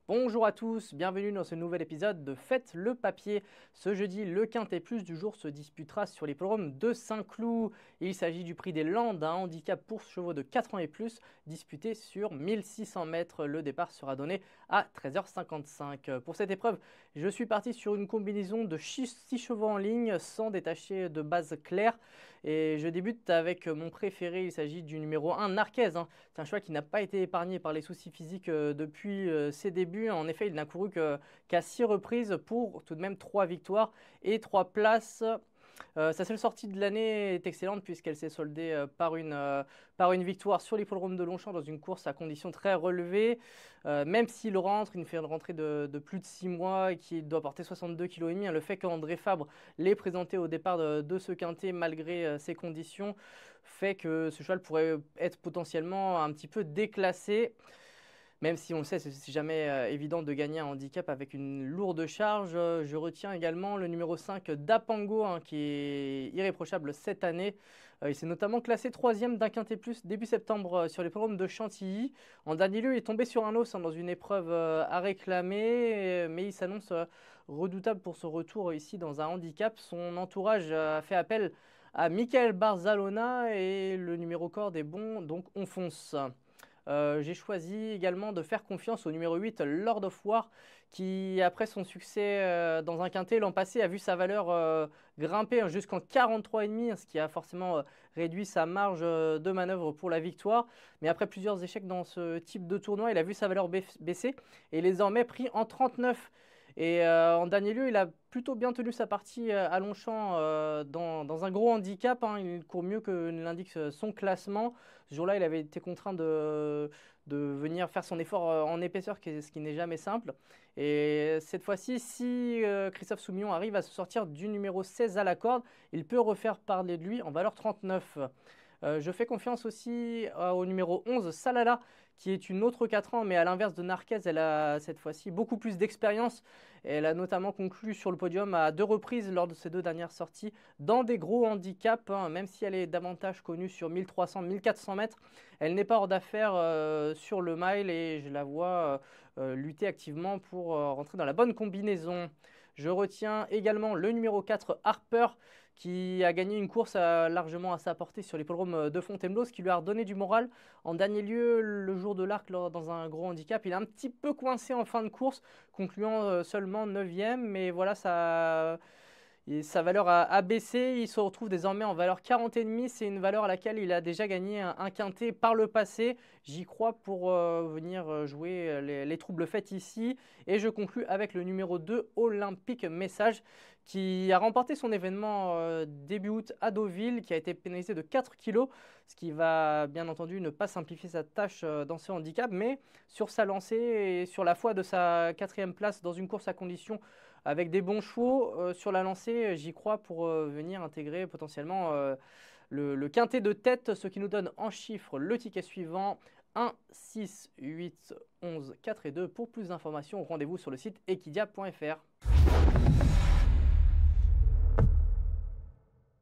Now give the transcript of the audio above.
Bonjour à tous, bienvenue dans ce nouvel épisode de Faites le papier. Ce jeudi, le quintet plus du jour se disputera sur l'hippodrome de Saint-Cloud. Il s'agit du prix des Landes, un handicap pour chevaux de 4 ans et plus, disputé sur 1600 mètres. Le départ sera donné à 13h55. Pour cette épreuve, je suis parti sur une combinaison de 6 chevaux en ligne sans détacher de base claire. Et je débute avec mon préféré, il s'agit du numéro 1, Narquez. C'est un cheval qui n'a pas été épargné par les soucis physiques depuis ses débuts. En effet, il n'a couru qu'à 6 reprises pour tout de même 3 victoires et 3 places. Sa seule sortie de l'année est excellente puisqu'elle s'est soldée par une victoire sur l'hippodrome de Longchamp dans une course à conditions très relevées. Même s'il rentre, il fait une rentrée de plus de 6 mois et qui doit porter 62,5 kg. Le fait qu'André Fabre l'ait présenté au départ de ce quintet malgré ces conditions fait que ce cheval pourrait être potentiellement un petit peu déclassé. Même si on le sait, c'est jamais évident de gagner un handicap avec une lourde charge. Je retiens également le numéro 5 d'Apango, qui est irréprochable cette année. Il s'est notamment classé 3e d'un quintet plus début septembre sur les programmes de Chantilly. En dernier lieu, il est tombé sur un os dans une épreuve à réclamer, mais il s'annonce redoutable pour ce retour ici dans un handicap. Son entourage a fait appel à Michael Barzalona et le numéro corde est bon, donc on fonce. J'ai choisi également de faire confiance au numéro 8, Lord of War, qui, après son succès dans un quintet l'an passé, a vu sa valeur grimper jusqu'en 43,5, ce qui a forcément réduit sa marge de manœuvre pour la victoire. Mais après plusieurs échecs dans ce type de tournoi, il a vu sa valeur baisser et est désormais pris en 39. Et en dernier lieu, il a plutôt bien tenu sa partie à Longchamp dans un gros handicap. Il court mieux que l'indique son classement. Ce jour-là, il avait été contraint de venir faire son effort en épaisseur, ce qui n'est jamais simple. Et cette fois-ci, si Christophe Soumillon arrive à se sortir du numéro 16 à la corde, il peut refaire parler de lui en valeur 39. Je fais confiance aussi au numéro 11, Salala, qui est une autre 4 ans, mais à l'inverse de Narquez, elle a cette fois-ci beaucoup plus d'expérience. Elle a notamment conclu sur le podium à 2 reprises lors de ses 2 dernières sorties dans des gros handicaps, même si elle est davantage connue sur 1300-1400 mètres. Elle n'est pas hors d'affaire sur le mile et je la vois lutter activement pour rentrer dans la bonne combinaison. Je retiens également le numéro 4, Harper, qui a gagné une course largement à sa portée sur l'hippodrome de Fontainebleau, ce qui lui a redonné du moral. En dernier lieu, le jour de l'Arc, dans un gros handicap, il est un petit peu coincé en fin de course, concluant seulement 9e, mais voilà, sa valeur a baissé, il se retrouve désormais en valeur 40,5. C'est une valeur à laquelle il a déjà gagné un quintet par le passé. J'y crois pour venir jouer les troubles faits ici. Et je conclus avec le numéro 2, Olympique Message, qui a remporté son événement début août à Deauville, qui a été pénalisé de 4 kg, ce qui va bien entendu ne pas simplifier sa tâche dans ce handicap, mais sur sa lancée et sur la foi de sa 4e place dans une course à conditions avec des bons chevaux sur la lancée, j'y crois pour venir intégrer potentiellement le quintet de tête, ce qui nous donne en chiffres le ticket suivant 1, 6, 8, 11, 4 et 2. Pour plus d'informations, rendez-vous sur le site equidia.fr.